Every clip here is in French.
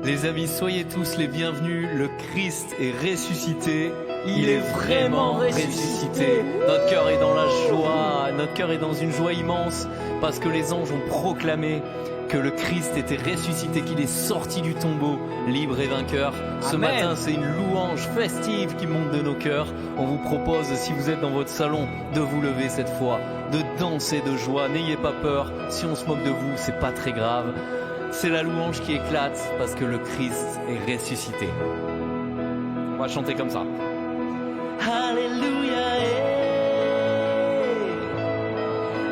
Les amis, soyez tous les bienvenus. Le Christ est ressuscité. Il est vraiment ressuscité. Notre cœur est dans la joie. Notre cœur est dans une joie immense parce que les anges ont proclamé que le Christ était ressuscité, qu'il est sorti du tombeau, libre et vainqueur. Ce matin, c'est une louange festive qui monte de nos cœurs. On vous propose, si vous êtes dans votre salon, de vous lever cette fois, de danser de joie. N'ayez pas peur. Si on se moque de vous, c'est pas très grave. C'est la louange qui éclate parce que le Christ est ressuscité. On va chanter comme ça. Alléluia,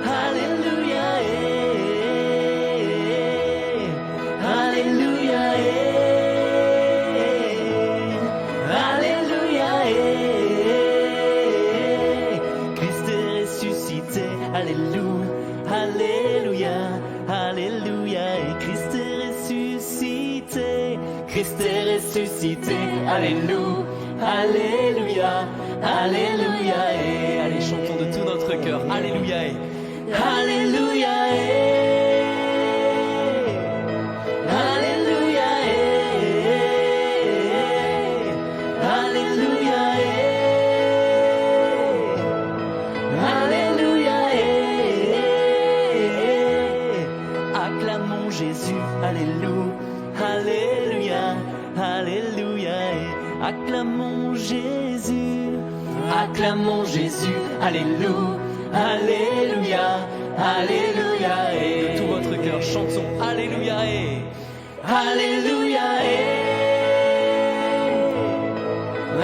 Alléluia, Alléluia, Alléluia, Christ est ressuscité. Alléluia, Alléluia, Alléluia, Christ est ressuscité. Christ est ressuscité. Alléluia, Alléluia, Alléluia, allez, chantons de tout notre cœur. Alléluia, Alléluia, Alléluia, Alléluia, Alléluia, acclamons Jésus. Alléluia, Alléluia, Alléluia, acclamons Jésus, acclamons Jésus, Alléluia, Alléluia, Alléluia, de tout votre cœur, chantons Alléluia, Alléluia, Alléluia,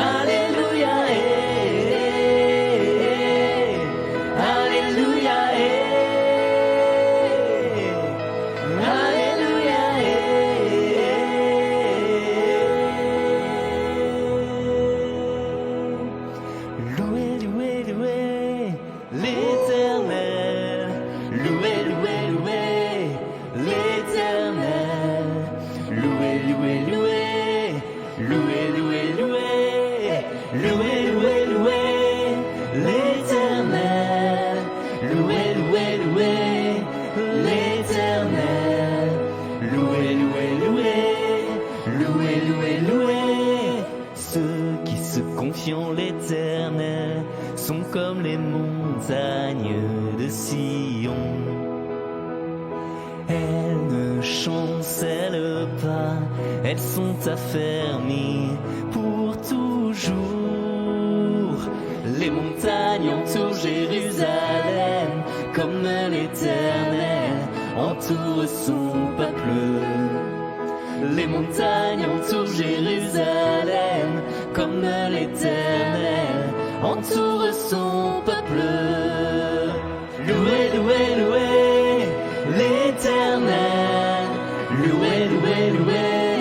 Alléluia, l'Éternel, louez, louez, louez, l'Éternel, louez, louez, louez, louez, louez, louez, louez, louez, louez, l'Éternel, louez, louez, louez, l'Éternel, louez, louez, louez, louez, louez, louez, ceux qui se confient en l'Éternel sont comme les montagnes de Sion. Elles ne chancellent pas, elles sont affermies pour toujours. Les montagnes entourent Jérusalem, comme l'Éternel entoure son peuple. Les montagnes entourent Jérusalem, comme l'Éternel entoure son peuple. Louez, louez, louez l'Éternel. Louez, louez, louez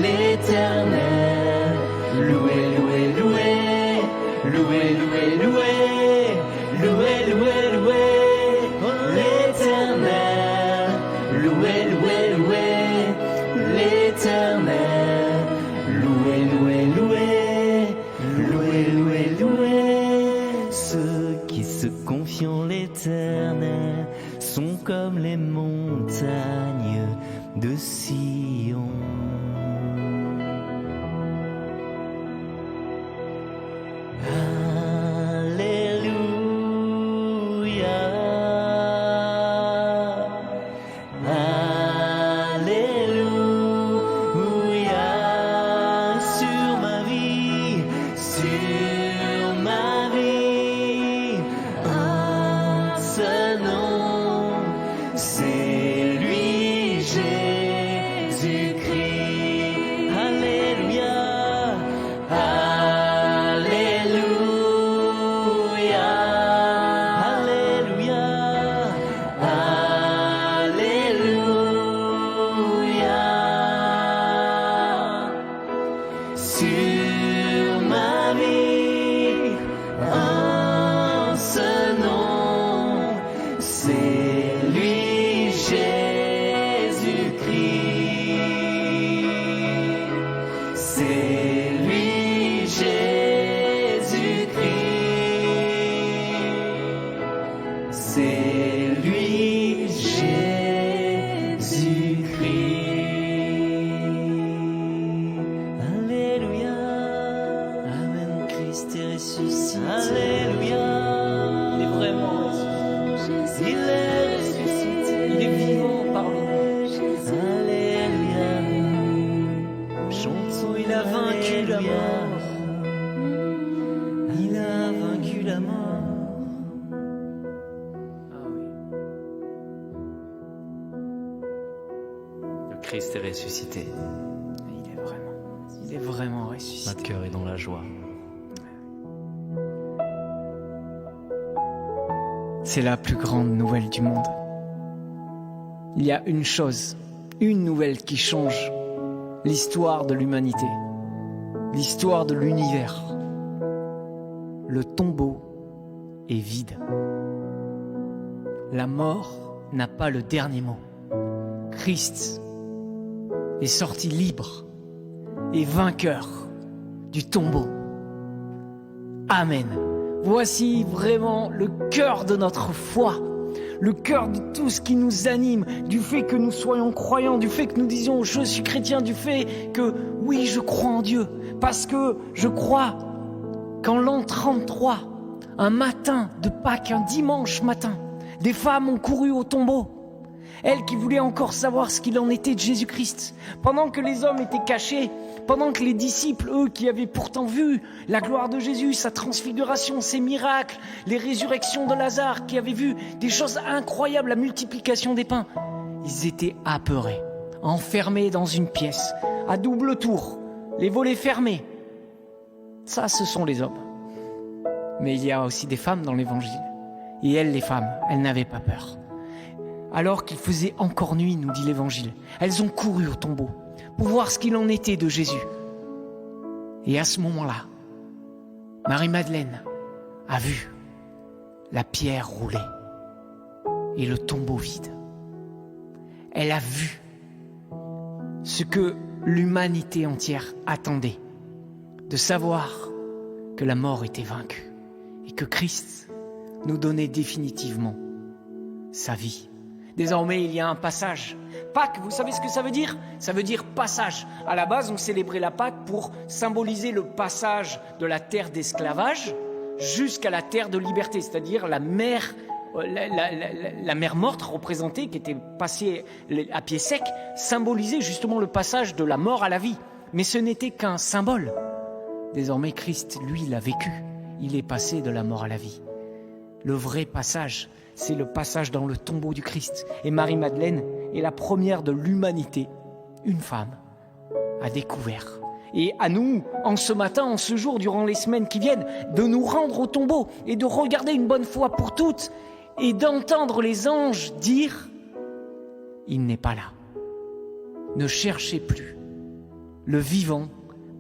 l'Éternel. Louez, louez, louez. Louez, louez, louez. Louez, louez, louez l'Éternel. Louez, louez, louez l'Éternel. Louez, louez, louez. Louez, louez, louez. Ceux qui se confient en l'Éternel sont comme les montagnes de Sion. C'est lui Jésus. Christ est ressuscité. Il est vraiment ressuscité. Notre cœur est dans la joie. C'est la plus grande nouvelle du monde. Il y a une chose, une nouvelle qui change l'histoire de l'humanité, l'histoire de l'univers. Le tombeau est vide. La mort n'a pas le dernier mot. Christ est sorti libre et vainqueur du tombeau. Amen. Voici vraiment le cœur de notre foi, le cœur de tout ce qui nous anime, du fait que nous soyons croyants, du fait que nous disions « je suis chrétien », du fait que oui, je crois en Dieu, parce que je crois qu'en l'an 33, un matin de Pâques, un dimanche matin, des femmes ont couru au tombeau. Elles qui voulaient encore savoir ce qu'il en était de Jésus-Christ. Pendant que les hommes étaient cachés, pendant que les disciples, eux, qui avaient pourtant vu la gloire de Jésus, sa transfiguration, ses miracles, les résurrections de Lazare, qui avaient vu des choses incroyables, la multiplication des pains, ils étaient apeurés, enfermés dans une pièce, à double tour, les volets fermés. Ça, ce sont les hommes. Mais il y a aussi des femmes dans l'Évangile. Et elles, les femmes, elles n'avaient pas peur. Alors qu'il faisait encore nuit, nous dit l'Évangile, elles ont couru au tombeau pour voir ce qu'il en était de Jésus. Et à ce moment-là, Marie-Madeleine a vu la pierre rouler et le tombeau vide. Elle a vu ce que l'humanité entière attendait, de savoir que la mort était vaincue et que Christ nous donnait définitivement sa vie. Désormais, il y a un passage. Pâques, vous savez ce que ça veut dire? Ça veut dire passage. À la base, on célébrait la Pâques pour symboliser le passage de la terre d'esclavage jusqu'à la terre de liberté, c'est-à-dire la mer morte représentée, qui était passée à pied sec, symbolisait justement le passage de la mort à la vie. Mais ce n'était qu'un symbole. Désormais, Christ, lui, l'a vécu. Il est passé de la mort à la vie. Le vrai passage, c'est le passage dans le tombeau du Christ. Et Marie-Madeleine est la première de l'humanité, une femme, a découvert. Et à nous, en ce matin, en ce jour, durant les semaines qui viennent, de nous rendre au tombeau et de regarder une bonne fois pour toutes et d'entendre les anges dire « Il n'est pas là. Ne cherchez plus le vivant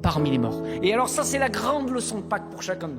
parmi les morts. » Et alors ça, c'est la grande leçon de Pâques pour chacun de nous.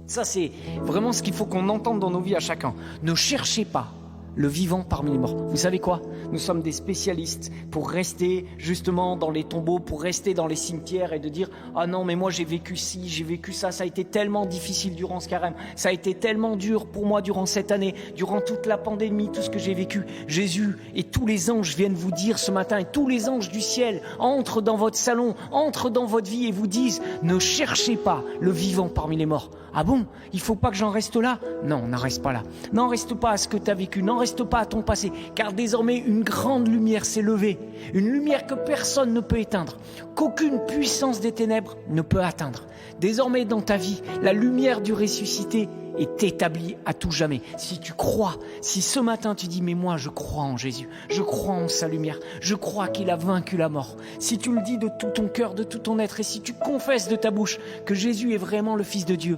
Ça, c'est vraiment ce qu'il faut qu'on entende dans nos vies à chacun. Ne cherchez pas le vivant parmi les morts. Vous savez quoi? Nous sommes des spécialistes pour rester justement dans les tombeaux, pour rester dans les cimetières et de dire « Ah non, mais moi j'ai vécu ci, j'ai vécu ça, ça a été tellement difficile durant ce carême, ça a été tellement dur pour moi durant cette année, durant toute la pandémie, tout ce que j'ai vécu. » Jésus et tous les anges viennent vous dire ce matin, et tous les anges du ciel entrent dans votre salon, entrent dans votre vie et vous disent « Ne cherchez pas le vivant parmi les morts. » Ah bon? Il faut pas que j'en reste là? Non, n'en reste pas là. N'en reste pas à ce que tu as vécu, n'en reste pas à ton passé, car désormais une grande lumière s'est levée, une lumière que personne ne peut éteindre, qu'aucune puissance des ténèbres ne peut atteindre. Désormais dans ta vie, la lumière du ressuscité est établie à tout jamais. Si tu crois, si ce matin tu dis « Mais moi je crois en Jésus, je crois en sa lumière, je crois qu'il a vaincu la mort », si tu le dis de tout ton cœur, de tout ton être, et si tu confesses de ta bouche que Jésus est vraiment le Fils de Dieu,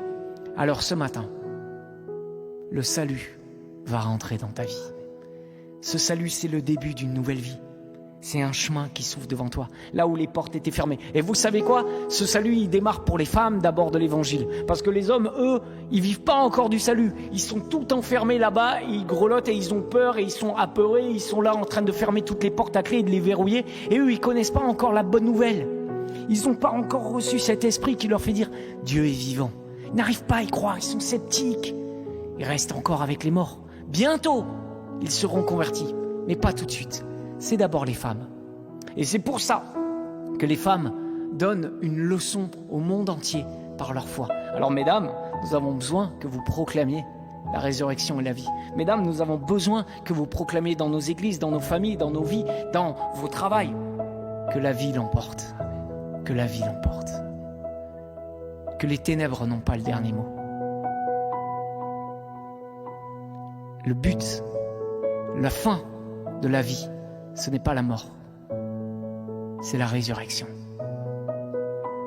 alors ce matin, le salut va rentrer dans ta vie. Ce salut, c'est le début d'une nouvelle vie. C'est un chemin qui s'ouvre devant toi, là où les portes étaient fermées. Et vous savez quoi? Ce salut, il démarre pour les femmes d'abord de l'évangile. Parce que les hommes, eux, ils vivent pas encore du salut. Ils sont tout enfermés là-bas, ils grelottent et ils ont peur et ils sont apeurés. Ils sont là en train de fermer toutes les portes à clé et de les verrouiller. Et eux, ils connaissent pas encore la bonne nouvelle. Ils n'ont pas encore reçu cet esprit qui leur fait dire « Dieu est vivant ». Ils n'arrivent pas à y croire, ils sont sceptiques. Ils restent encore avec les morts. Bientôt, ils seront convertis, mais pas tout de suite. C'est d'abord les femmes. Et c'est pour ça que les femmes donnent une leçon au monde entier par leur foi. Alors mesdames, nous avons besoin que vous proclamiez la résurrection et la vie. Mesdames, nous avons besoin que vous proclamiez dans nos églises, dans nos familles, dans nos vies, dans vos travails, que la vie l'emporte. Que la vie l'emporte. Que les ténèbres n'ont pas le dernier mot. Le but, la fin de la vie, ce n'est pas la mort, c'est la résurrection.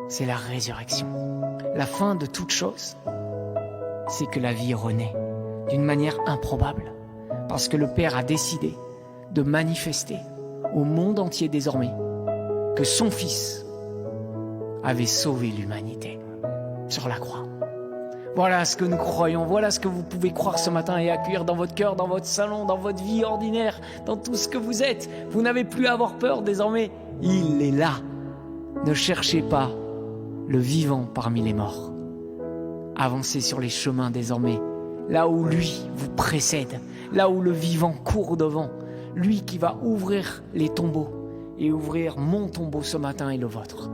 C'est la résurrection. La fin de toute chose, c'est que la vie renaît d'une manière improbable, parce que le Père a décidé de manifester au monde entier désormais que son Fils avait sauvé l'humanité sur la croix. Voilà ce que nous croyons, voilà ce que vous pouvez croire ce matin et accueillir dans votre cœur, dans votre salon, dans votre vie ordinaire, dans tout ce que vous êtes. Vous n'avez plus à avoir peur désormais, il est là. Ne cherchez pas le vivant parmi les morts. Avancez sur les chemins désormais, là où lui vous précède, là où le vivant court devant, lui qui va ouvrir les tombeaux et ouvrir mon tombeau ce matin et le vôtre,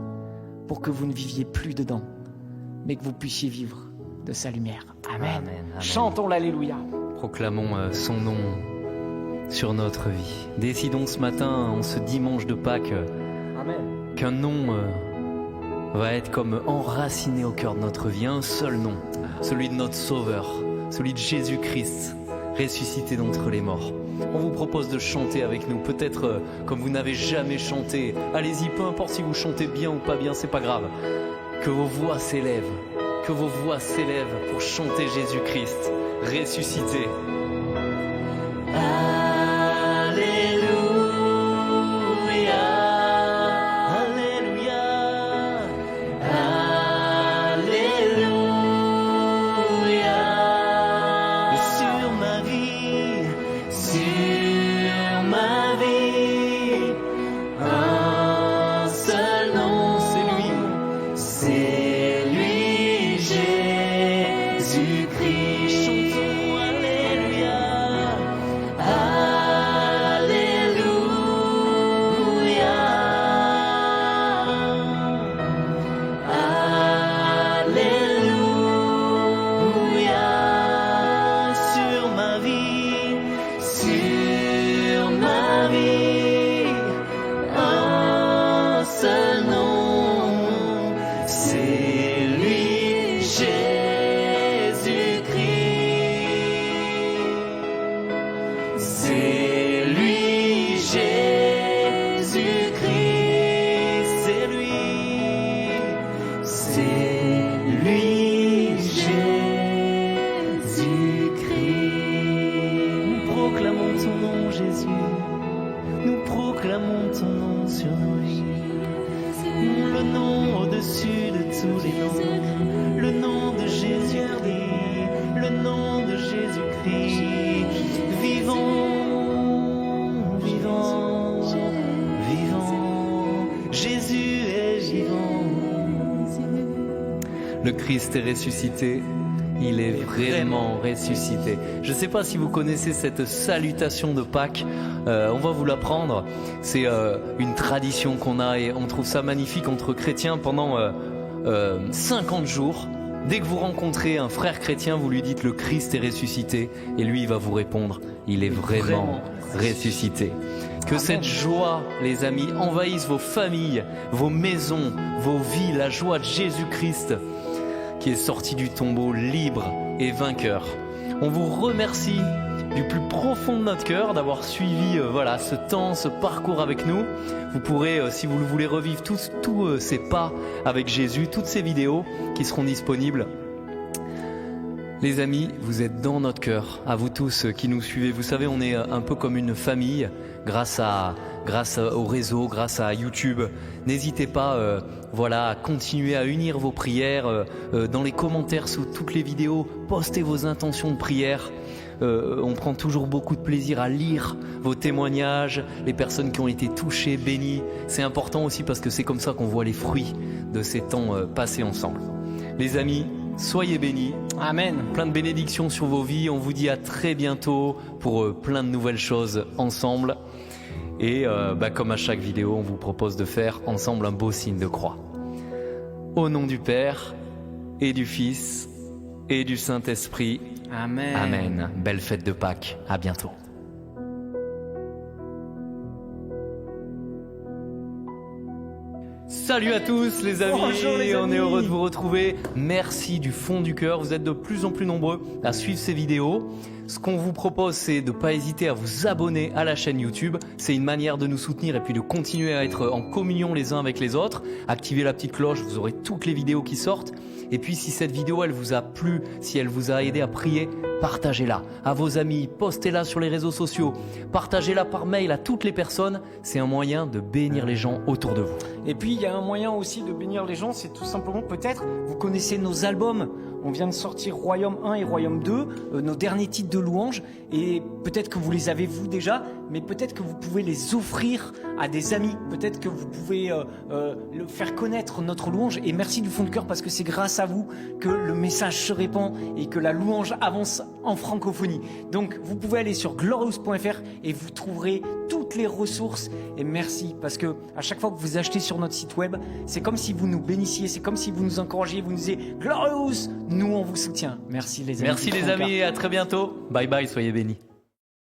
pour que vous ne viviez plus dedans, mais que vous puissiez vivre de sa lumière. Amen. Amen, amen. Chantons l'Alléluia. Proclamons son nom sur notre vie. Décidons ce matin, en ce dimanche de Pâques, Amen. qu'un nom va être comme enraciné au cœur de notre vie. Un seul nom, celui de notre Sauveur, celui de Jésus-Christ, ressuscité d'entre les morts. On vous propose de chanter avec nous, peut-être comme vous n'avez jamais chanté. Allez-y, peu importe si vous chantez bien ou pas bien, c'est pas grave. Que vos voix s'élèvent, pour chanter Jésus-Christ, ressuscité. Le Christ est ressuscité, il est vraiment ressuscité. Je ne sais pas si vous connaissez cette salutation de Pâques, on va vous l'apprendre. C'est une tradition qu'on a et on trouve ça magnifique entre chrétiens pendant 50 jours. Dès que vous rencontrez un frère chrétien, vous lui dites le Christ est ressuscité et lui il va vous répondre, il est vraiment ressuscité. Que cette joie, les amis, envahisse vos familles, vos maisons, vos vies, la joie de Jésus-Christ qui est sorti du tombeau libre et vainqueur. On vous remercie du plus profond de notre cœur d'avoir suivi ce temps, ce parcours avec nous. Vous pourrez, si vous le voulez, revivre tous ces pas avec Jésus, toutes ces vidéos qui seront disponibles. Les amis, vous êtes dans notre cœur, à vous tous qui nous suivez. Vous savez, on est un peu comme une famille grâce au réseau, grâce à YouTube. N'hésitez pas à continuer à unir vos prières dans les commentaires sous toutes les vidéos. Postez vos intentions de prière. On prend toujours beaucoup de plaisir à lire vos témoignages, les personnes qui ont été touchées, bénies. C'est important aussi parce que c'est comme ça qu'on voit les fruits de ces temps passés ensemble. Les amis, soyez bénis. Amen. Plein de bénédictions sur vos vies. On vous dit à très bientôt pour plein de nouvelles choses ensemble. Et comme à chaque vidéo, on vous propose de faire ensemble un beau signe de croix. Au nom du Père et du Fils et du Saint-Esprit. Amen. Amen. Belle fête de Pâques. À bientôt. Salut à tous les amis, Bonjour les on amis. est heureux de vous retrouver. Merci du fond du cœur, vous êtes de plus en plus nombreux à suivre ces vidéos. Ce qu'on vous propose, c'est de ne pas hésiter à vous abonner à la chaîne YouTube. C'est une manière de nous soutenir et puis de continuer à être en communion les uns avec les autres. Activez la petite cloche, vous aurez toutes les vidéos qui sortent. Et puis si cette vidéo elle vous a plu, si elle vous a aidé à prier, partagez-la à vos amis, postez-la sur les réseaux sociaux, partagez-la par mail à toutes les personnes. C'est un moyen de bénir les gens autour de vous. Et puis il y a un moyen aussi de bénir les gens, c'est tout simplement peut-être, vous connaissez nos albums. On vient de sortir Royaume 1 et Royaume 2, nos derniers titres de louange. Et peut-être que vous les avez vous déjà, mais peut-être que vous pouvez les offrir à des amis. Peut-être que vous pouvez le faire connaître notre louange. Et merci du fond de cœur parce que c'est grâce à vous que le message se répand et que la louange avance en francophonie. Donc vous pouvez aller sur glorious.fr et vous trouverez toutes les ressources. Et merci parce que à chaque fois que vous achetez sur notre site web, c'est comme si vous nous bénissiez, c'est comme si vous nous encouragiez, vous nous disiez Glorious, nous on vous soutient. Merci les amis. Merci les amis et à très bientôt. Bye bye, soyez bénis.